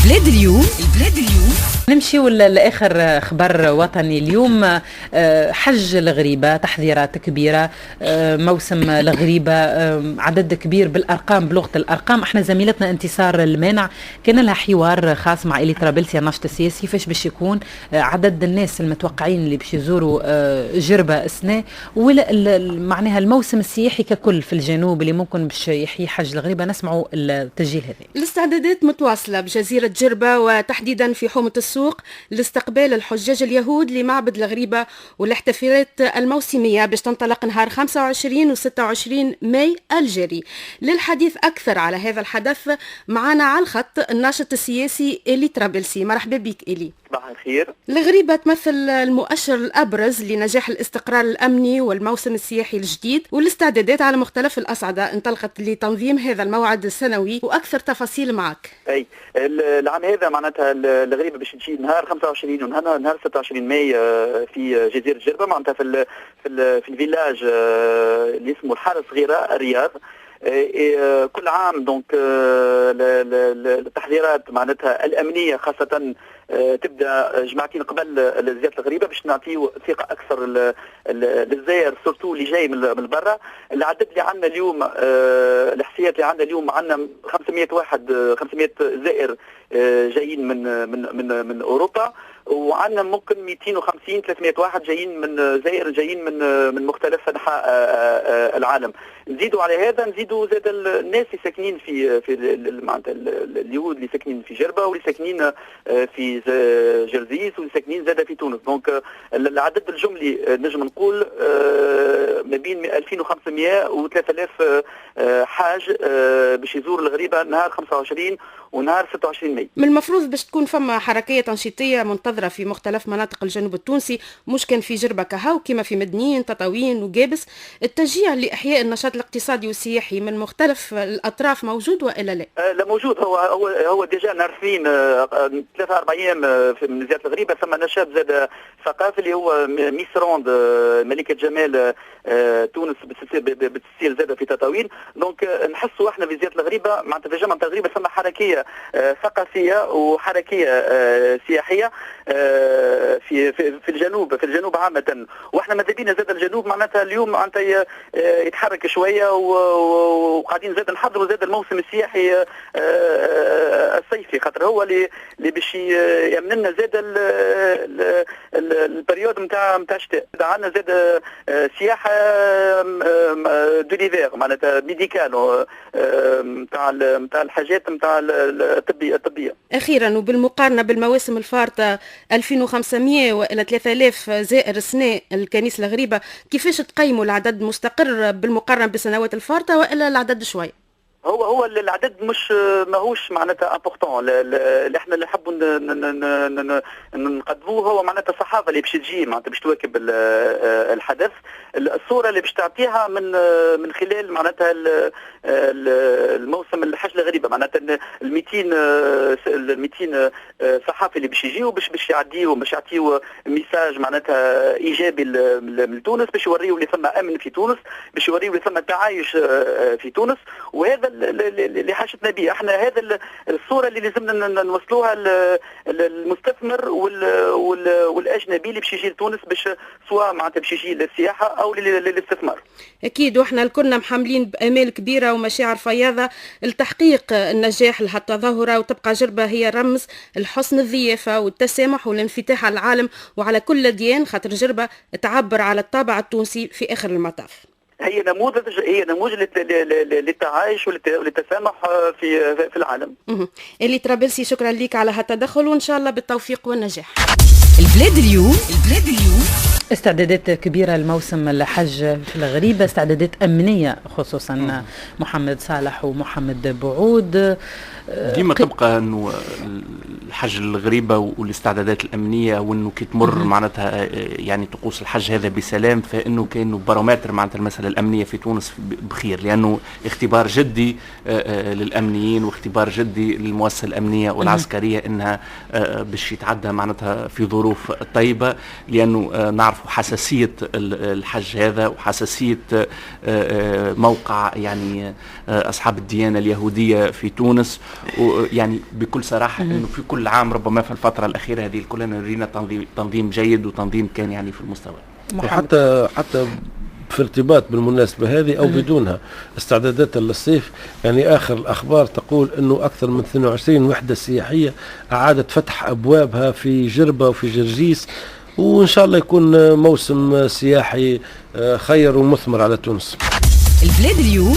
البلاد اليوم. نمشيو لآخر خبر وطني اليوم. حج الغريبة، تحذيرات كبيرة، موسم الغريبة، عدد كبير بالأرقام، بلغة الأرقام. احنا زميلتنا انتصار المانع كان لها حوار خاص مع إلي طرابلسي الناشط السياسي، فاش باش يكون عدد الناس المتوقعين اللي باش يزوروا جربة السنة، معناها الموسم السياحي ككل في الجنوب اللي ممكن باش يحيي حج الغريبة. نسمعوا التسجيل هذا. الاستعدادات متواصلة بجزيرة جربة وتحديدا في حومة السوق لاستقبال الحجاج اليهود لمعبد الغريبة والاحتفالات الموسمية باش تنطلق نهار 25 و 26 ماي الجاري. للحديث أكثر على هذا الحدث معنا على الخط الناشط السياسي إلي طرابلسي. مرحبا بك إلي. صباح الخير. الغريبة تمثل المؤشر الأبرز لنجاح الاستقرار الأمني والموسم السياحي الجديد، والاستعدادات على مختلف الأصعدة انطلقت لتنظيم هذا الموعد السنوي، وأكثر تفاصيل معك. أي العام هذا معناتها الغريبة باش تجي نهار 25 ونهار 26 ماي في جزيرة جربة، معناتها في الفيلاج اللي اسمه الحارة الصغيرة الرياض. كل عام دونك التحذيرات معناتها الأمنية خاصة تبدا جمعتين قبل زيارة الغريبة باش نعطيو ثقة أكثر للزائر سورتو اللي جاي من برا. العدد اللي عندنا اليوم، الاحصائيات اللي عندنا اليوم، عندنا 500 زائر جايين من أوروبا، وعندنا ممكن 250 300 واحد جايين من زائر جايين من مختلف انحاء العالم. نزيدوا على هذا نزيدوا زاد الناس اللي ساكنين في معناتها اليهود اللي ساكنين في جربة واللي ساكنين في جرزيس واللي ساكنين زاد في تونس. دونك العدد الجملي نجم نقول ما بين 2500 و 3000 حاج باش يزور الغريبة نهار 25 ونهار 26 ماي. من المفروض باش تكون فما حركية تنشيطية منتظرة في مختلف مناطق الجنوب التونسي، مش كان في جربة كهو كما في مدنين تطاوين وجابس. التشجيع لإحياء النشاط الاقتصادي والسياحي من مختلف الأطراف موجود وإلا لا؟ لا موجود. هو ديجا نهار اثنين 3-4 أيام من زيارة الغريبة ثم نشاط زاد ثقافي اللي هو ميس روند ملكة جمال تونس بتسير زاد في تطاوين. دونك نحسوا احنا في زيارة الغريبة معناتها في جامعة الغريبة ثم حركية ثقافية وحركية سياحية في الجنوب عامة. واحنا ماذا بينا زاد الجنوب معناتها اليوم معناتها يتحرك شوية، وقاعدين زاد نحضروا زاد الموسم السياحي الصيفي، خاطر هو اللي باش يمن لنا زاد البريود نتاع الشتاء. عندنا زاد سياحة دو ليفير معناتها ميديكال نتاع الحاجات نتاع الطبية. أخيرا، وبالمقارنة بالمواسم الفارطة 2500 وإلى 3000 زائر السنة الكنيسة الغريبة، كيفاش تقيموا العدد مستقر بالمقارنة بالسنوات الفارطة وإلا العدد شوي؟ هو العدد مش ماهوش معناتها امبورطون. اللي احنا اللي نحبوا نقدموه هو معناتها الصحافه اللي باش تجي معناتها باش تواكب الحدث، الصوره اللي باش تعطيها من خلال معناتها الموسم الحج الغريبه. معناتها ال 200 صحافي اللي باش يجيو باش يعطيو ميساج معناتها ايجابي لتونس، باش يوريو اللي ثم امن في تونس، باش يوريو اللي ثم تعايش في تونس. وهذا اللي حاجتنا به احنا، هذا الصوره اللي لازمنا نوصلوها للمستثمر والاجنبي اللي باش يجي لتونس، باش سواء معناتها باش يجي للسياحه او للاستثمار. اكيد، واحنا الكلنا محملين بامال كبيره ومشاعر فياضه لتحقيق النجاح لهالتظاهره، وتبقى جربه هي رمز الحسن الضيافه والتسامح والانفتاح على العالم وعلى كل ديان، خاطر جربه تعبر على الطابع التونسي في اخر المطاف. هي نموذج للتعايش وللتسامح في العالم. إلي طرابلسي، شكرا لك على هالتدخل، وان شاء الله بالتوفيق والنجاح. البلاد اليوم. استعدادات كبيرة لموسم الحج في الغريبة، استعدادات أمنية خصوصا محمد صالح ومحمد بعود. ديما تبقى انه الحج الغريبة والاستعدادات الأمنية، وانه كي تمر معناتها يعني طقوس الحج هذا بسلام، فانه كانوا بارومتر معناتها المسألة الأمنية في تونس بخير، لأنه اختبار جدي للأمنيين واختبار جدي للمؤسسة الأمنية والعسكرية انها باش يتعدى معناتها في ظروف طيبة، لأنه نعرف حساسية الحج هذا وحساسية موقع يعني أصحاب الديانة اليهودية في تونس، ويعني بكل صراحه انه في كل عام ربما في الفتره الاخيره هذه كلنا نرينا تنظيم جيد وتنظيم كان يعني في المستوى. حتى في ارتباط بالمناسبة هذه أو بدونها استعدادات للصيف، يعني آخر الأخبار تقول أنه أكثر من 22 وحدة سياحية أعادت فتح أبوابها في جربة وفي جرجيس، وإن شاء الله يكون موسم سياحي خير ومثمر على تونس. البلاد اليوم